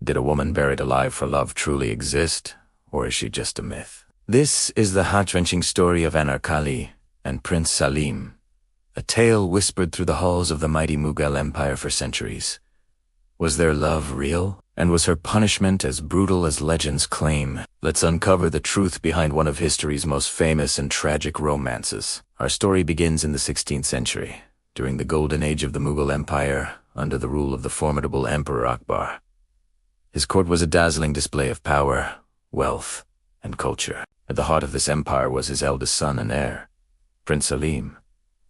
Did a woman buried alive for love truly exist, or is she just a myth? This is the heart-wrenching story of AnarKali and Prince Saleem, a tale whispered through the halls of the mighty Mughal Empire for centuries. Was their love real? And was her punishment as brutal as legends claim? Let's uncover the truth behind one of history's most famous and tragic romances. Our story begins in the 16th century, during the golden age of the Mughal Empire, under the rule of the formidable Emperor Akbar. His court was a dazzling display of power, wealth, and culture. At the heart of this empire was his eldest son and heir, Prince Saleem,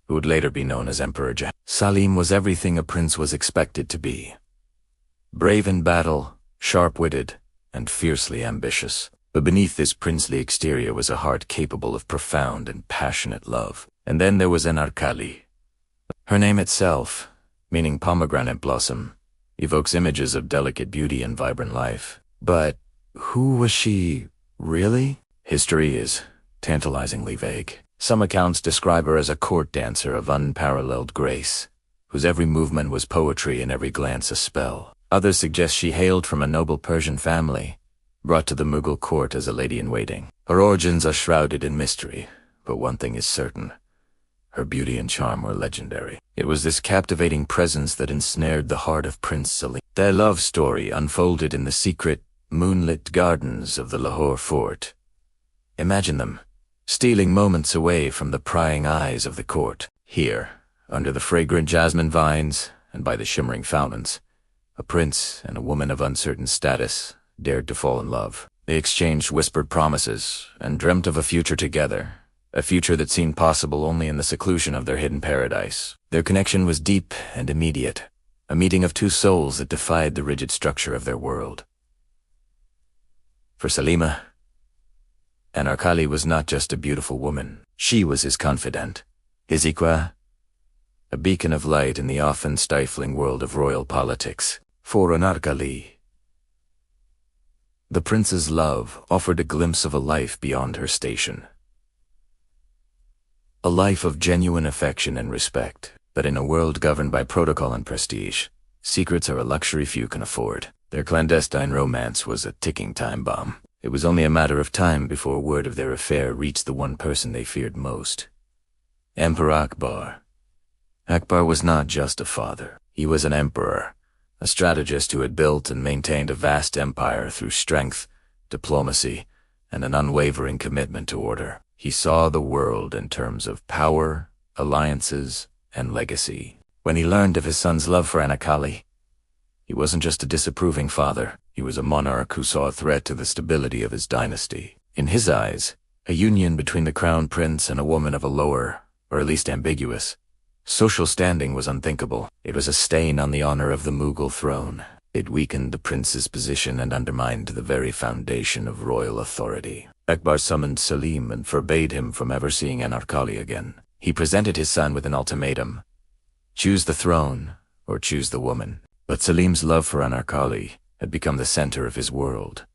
who would later be known as Emperor Jah. Saleem was everything a prince was expected to be. Brave in battle, sharp-witted, and fiercely ambitious. But beneath this princely exterior was a heart capable of profound and passionate love. And then there was AnarKali. Her name itself, meaning pomegranate blossom, evokes images of delicate beauty and vibrant life. But who was she, really? History is tantalizingly vague. Some accounts describe her as a court dancer of unparalleled grace, whose every movement was poetry and every glance a spell. Others suggest she hailed from a noble Persian family, brought to the Mughal court as a lady-in-waiting. Her origins are shrouded in mystery, but one thing is certain. Her beauty and charm were legendary. It was this captivating presence that ensnared the heart of Prince Saleem. Their love story unfolded in the secret, moonlit gardens of the Lahore fort. Imagine them, stealing moments away from the prying eyes of the court. Here, under the fragrant jasmine vines and by the shimmering fountains, a prince and a woman of uncertain status dared to fall in love. They exchanged whispered promises and dreamt of a future together, a future that seemed possible only in the seclusion of their hidden paradise. Their connection was deep and immediate, a meeting of two souls that defied the rigid structure of their world. For Saleema, AnarKali was not just a beautiful woman. She was his confidant, his equa, a beacon of light in the often stifling world of royal politics. For AnarKali, the prince's love offered a glimpse of a life beyond her station. A life of genuine affection and respect. But in a world governed by protocol and prestige, secrets are a luxury few can afford. Their clandestine romance was a ticking time bomb. It was only a matter of time before word of their affair reached the one person they feared most, Emperor Akbar. Akbar was not just a father. He was an emperor, a strategist who had built and maintained a vast empire through strength, diplomacy, and an unwavering commitment to order. He saw the world in terms of power, alliances, and legacy. When he learned of his son's love for AnarKali, he wasn't just a disapproving father. He was a monarch who saw a threat to the stability of his dynasty. In his eyes, a union between the crown prince and a woman of a lower, or at least ambiguous, social standing was unthinkable. It was a stain on the honor of the Mughal throne. It weakened the prince's position and undermined the very foundation of royal authority. Akbar summoned Saleem and forbade him from ever seeing AnarKali again. He presented his son with an ultimatum: choose the throne or choose the woman. But Saleem's love for AnarKali had become the center of his world.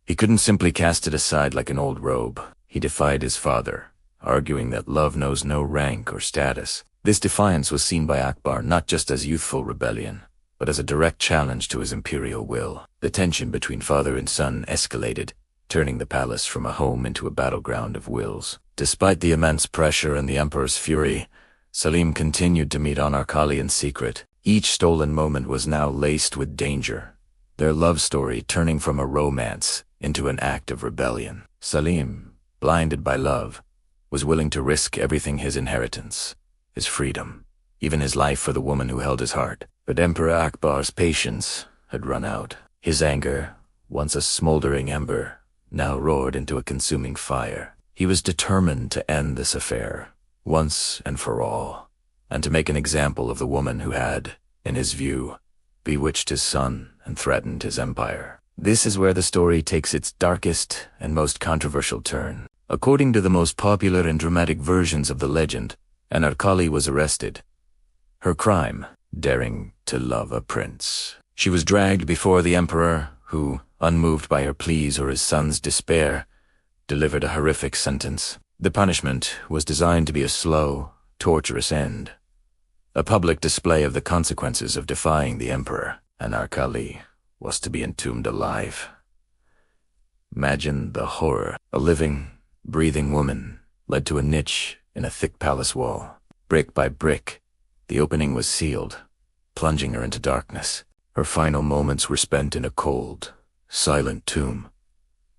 He couldn't simply cast it aside like an old robe. He defied his father, arguing that love knows no rank or status. This defiance was seen by Akbar not just as youthful rebellion, but as a direct challenge to his imperial will. The tension between father and son escalated, turning the palace from a home into a battleground of wills. Despite the immense pressure and the emperor's fury, Saleem continued to meet AnarKali in secret. Each stolen moment was now laced with danger, their love story turning from a romance into an act of rebellion. Saleem, blinded by love, was willing to risk everything: his inheritance, his freedom, even his life for the woman who held his heart. But Emperor Akbar's patience had run out. His anger, once a smoldering ember, now roared into a consuming fire. He was determined to end this affair, once and for all, and to make an example of the woman who had, in his view, bewitched his son and threatened his empire. This is where the story takes its darkest and most controversial turn. According to the most popular and dramatic versions of the legend, AnarKali was arrested. Her crime: daring to love a prince. She was dragged before the emperor, who, unmoved by her pleas or his son's despair, delivered a horrific sentence. The punishment was designed to be a slow, torturous end, a public display of the consequences of defying the emperor. AnarKali was to be entombed alive. Imagine the horror. A living, breathing woman led to a niche in a thick palace wall. Brick by brick, the opening was sealed, plunging her into darkness. Her final moments were spent in a cold, silent tomb,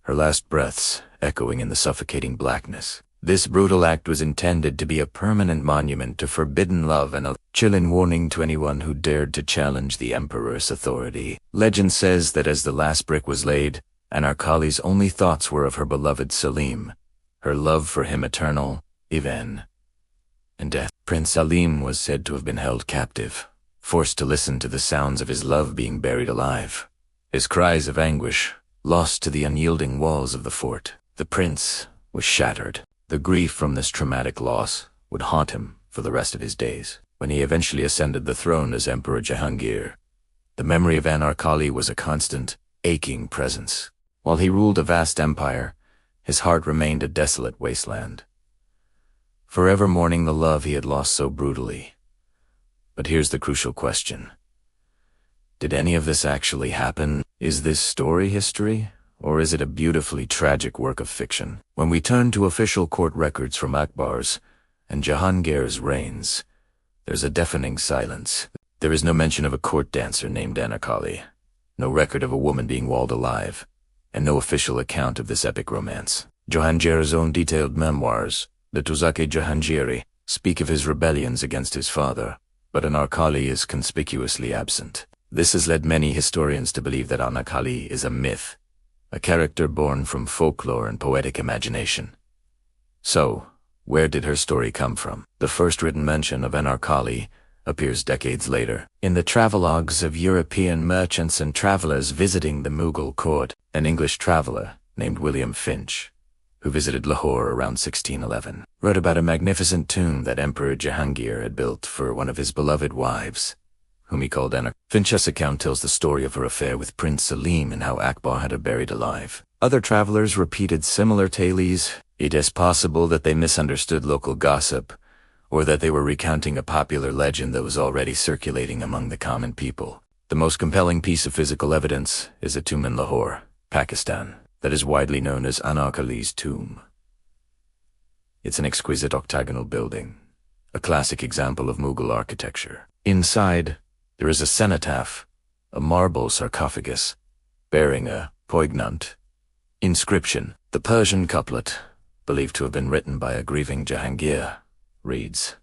her last breaths echoing in the suffocating blackness. This brutal act was intended to be a permanent monument to forbidden love and a chilling warning to anyone who dared to challenge the Emperor's authority. Legend says that as the last brick was laid, AnarKali's only thoughts were of her beloved Saleem, her love for him eternal, even in death. Prince Saleem was said to have been held captive, forced to listen to the sounds of his love being buried alive. His cries of anguish lost to the unyielding walls of the fort. The prince was shattered. The grief from this traumatic loss would haunt him for the rest of his days. When he eventually ascended the throne as Emperor Jahangir, the memory of AnarKali was a constant, aching presence. While he ruled a vast empire, his heart remained a desolate wasteland, forever mourning the love he had lost so brutally. But here's the crucial question. Did any of this actually happen? Is this story history, or is it a beautifully tragic work of fiction? When we turn to official court records from Akbar's and Jahangir's reigns, there's a deafening silence. There is no mention of a court dancer named AnarKali, no record of a woman being walled alive, and no official account of this epic romance. Jahangir's own detailed memoirs, the Tuzak-e Jahangiri, speak of his rebellions against his father, but AnarKali is conspicuously absent. This has led many historians to believe that AnarKali is a myth, a character born from folklore and poetic imagination. So, where did her story come from? The first written mention of AnarKali appears decades later, in the travelogues of European merchants and travelers visiting the Mughal court. An English traveler named William Finch, who visited Lahore around 1611, wrote about a magnificent tomb that Emperor Jahangir had built for one of his beloved wives, whom he called Anar. Finch's account tells the story of her affair with Prince Saleem and how Akbar had her buried alive. Other travelers repeated similar tales. It is possible that they misunderstood local gossip, or that they were recounting a popular legend that was already circulating among the common people. The most compelling piece of physical evidence is a tomb in Lahore, Pakistan, that is widely known as AnarKali's tomb. It's an exquisite octagonal building, a classic example of Mughal architecture. Inside, there is a cenotaph, a marble sarcophagus, bearing a poignant inscription. The Persian couplet, believed to have been written by a grieving Jahangir, reads,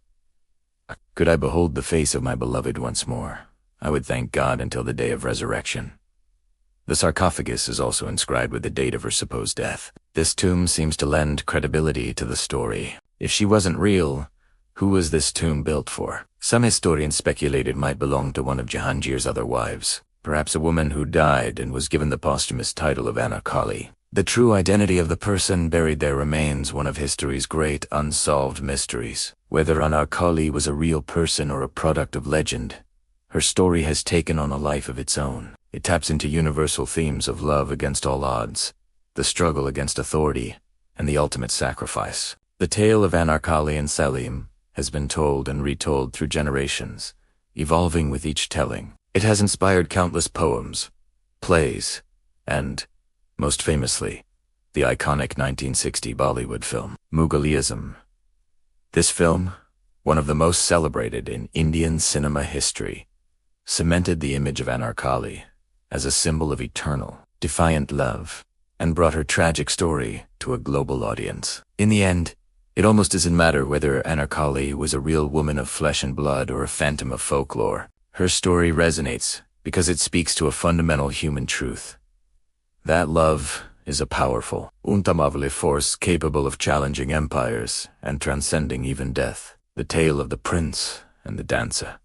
"Could I behold the face of my beloved once more, I would thank God until the day of resurrection." The sarcophagus is also inscribed with the date of her supposed death. This tomb seems to lend credibility to the story. If she wasn't real, who was this tomb built for? Some historians speculated it might belong to one of Jahangir's other wives, perhaps a woman who died and was given the posthumous title of AnarKali. The true identity of the person buried there remains one of history's great unsolved mysteries. Whether AnarKali was a real person or a product of legend, her story has taken on a life of its own. It taps into universal themes of love against all odds, the struggle against authority, and the ultimate sacrifice. The tale of AnarKali and Saleem has been told and retold through generations, evolving with each telling. It has inspired countless poems, plays, and, most famously, the iconic 1960 Bollywood film, Mughalism. This film, one of the most celebrated in Indian cinema history, cemented the image of AnarKali as a symbol of eternal, defiant love, and brought her tragic story to a global audience. In the end, it almost doesn't matter whether AnarKali was a real woman of flesh and blood or a phantom of folklore. Her story resonates because it speaks to a fundamental human truth. That love is a powerful, untamable force capable of challenging empires and transcending even death. The tale of the prince and the dancer,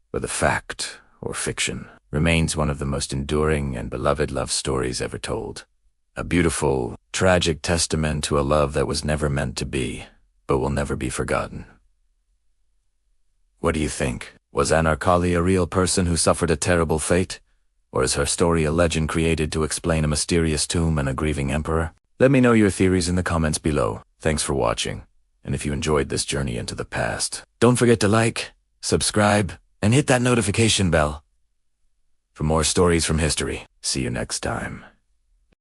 whether fact or fiction, remains one of the most enduring and beloved love stories ever told. A beautiful, tragic testament to a love that was never meant to be, but will never be forgotten. What do you think? Was AnarKali a real person who suffered a terrible fate? Or is her story a legend created to explain a mysterious tomb and a grieving emperor? Let me know your theories in the comments below. Thanks for watching. And if you enjoyed this journey into the past, don't forget to like, subscribe, and hit that notification bell. for more stories from history. See you next time.